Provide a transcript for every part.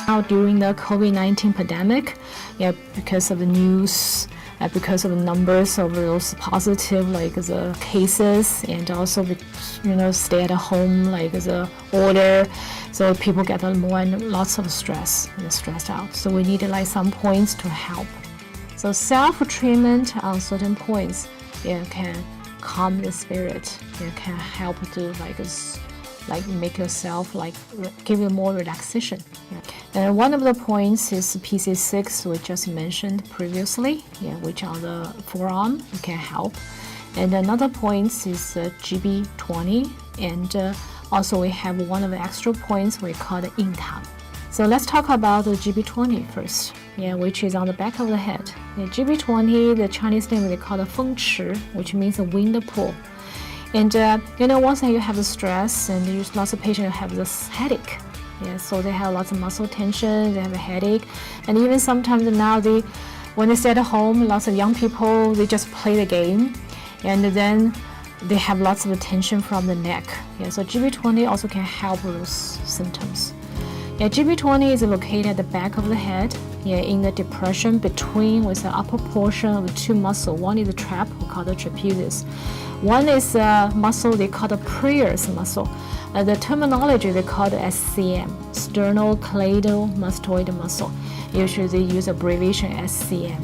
Now during the COVID-19 pandemic, because of the news, because of the numbers of those positive the cases, and also stay at home the order, so people get more and lots of stress and stressed out. So we need some points to help. So self-treatment on certain points can calm the spirit. It can help to make yourself give you more relaxation. And one of the points is PC6, we just mentioned previously, which on the forearm can help. And another point is GB20, and also we have one of the extra points we call the 印堂. So let's talk about the GB20 first, which is on the back of the head. GB20, the Chinese name they call the 风池, which means a wind pool. And once you have the stress, and lots of patients have this headache. So they have lots of muscle tension, they have a headache, and even sometimes now when they stay at home, lots of young people, they just play the game, and then they have lots of tension from the neck. So GB20 also can help with those symptoms. GB20 is located at the back of the head, in the depression between with the upper portion of the two muscles. One is the trap, we call the trapezius. One is a muscle they call the Prayers muscle. The terminology they call the SCM, sternocleidomastoid muscle. Usually they use abbreviation SCM.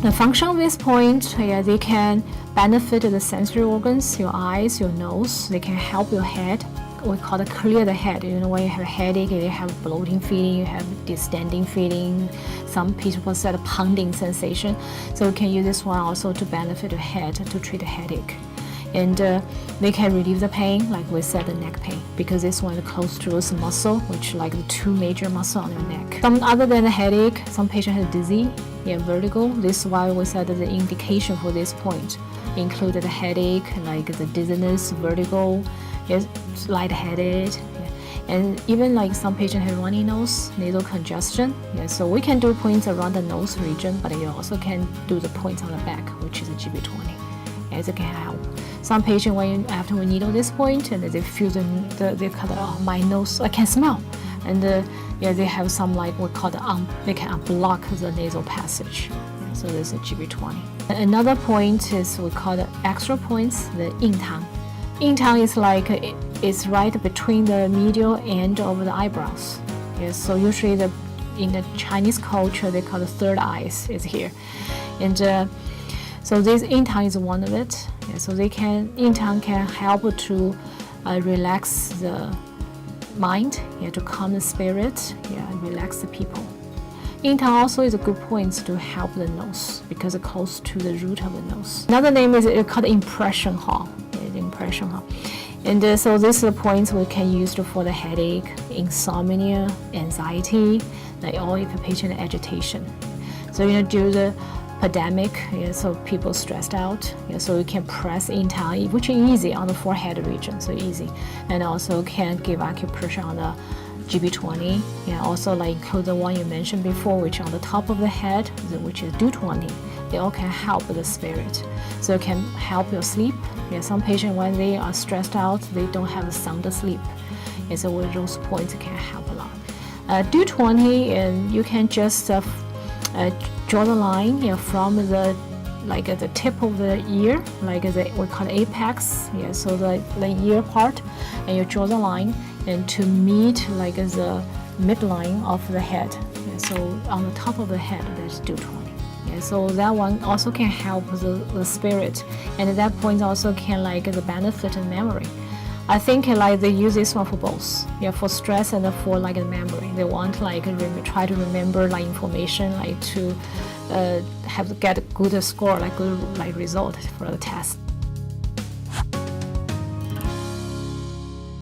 The function of this point, they can benefit the sensory organs, your eyes, your nose. They can help your head. We call it clear the head. When you have a headache, you have bloating feeling, you have distending feeling. Some people said a pounding sensation. So we can use this one also to benefit the head to treat a headache. And they can relieve the pain, like we said, the neck pain, because this one is close to this muscle, which the two major muscles on your neck. Some other than the headache, some patient has dizzy, vertigo. This is why we said that the indication for this point included the headache, the dizziness, vertigo, lightheaded, and even some patient have runny nose, nasal congestion. So we can do points around the nose region, but you also can do the points on the back, which is a GB20, as it can help. Some patient after we needle this point, and they feel they call my nose, I can smell, and they have some we call they can unblock the nasal passage. So this is a GB20. Another point is we call the extra points, the 印堂. 印堂is it's right between the medial end of the eyebrows. So usually in the Chinese culture they call the third eyes is here, and so this 印堂 is one of it. So 印堂 can help to relax the mind, to calm the spirit, relax the people. 印堂 also is a good point to help the nose because it's close to the root of the nose. Another name is called impression hall. Impression hall. And so this is the points we can use for the headache, insomnia, anxiety, or if a patient agitation. So due to the pandemic, so people stressed out, so we can press 印堂, which is easy on the forehead region, so easy, and also can give acupressure on the GB20, also include the one you mentioned before, which on the top of the head, which is D20. They all can help the spirit, so it can help your sleep. Some patients when they are stressed out, they don't have a sound sleep, and so with those points it can help a lot. D20, and you can just draw the line from the tip of the ear, we call it apex, so the ear part, and you draw the line and to meet the midline of the head. So on the top of the head, there's D20. So that one also can help the spirit, and at that point also can the benefit of memory. I think they use this one for both, for stress and for the memory. They want try to remember information to get a good score, good result for the test.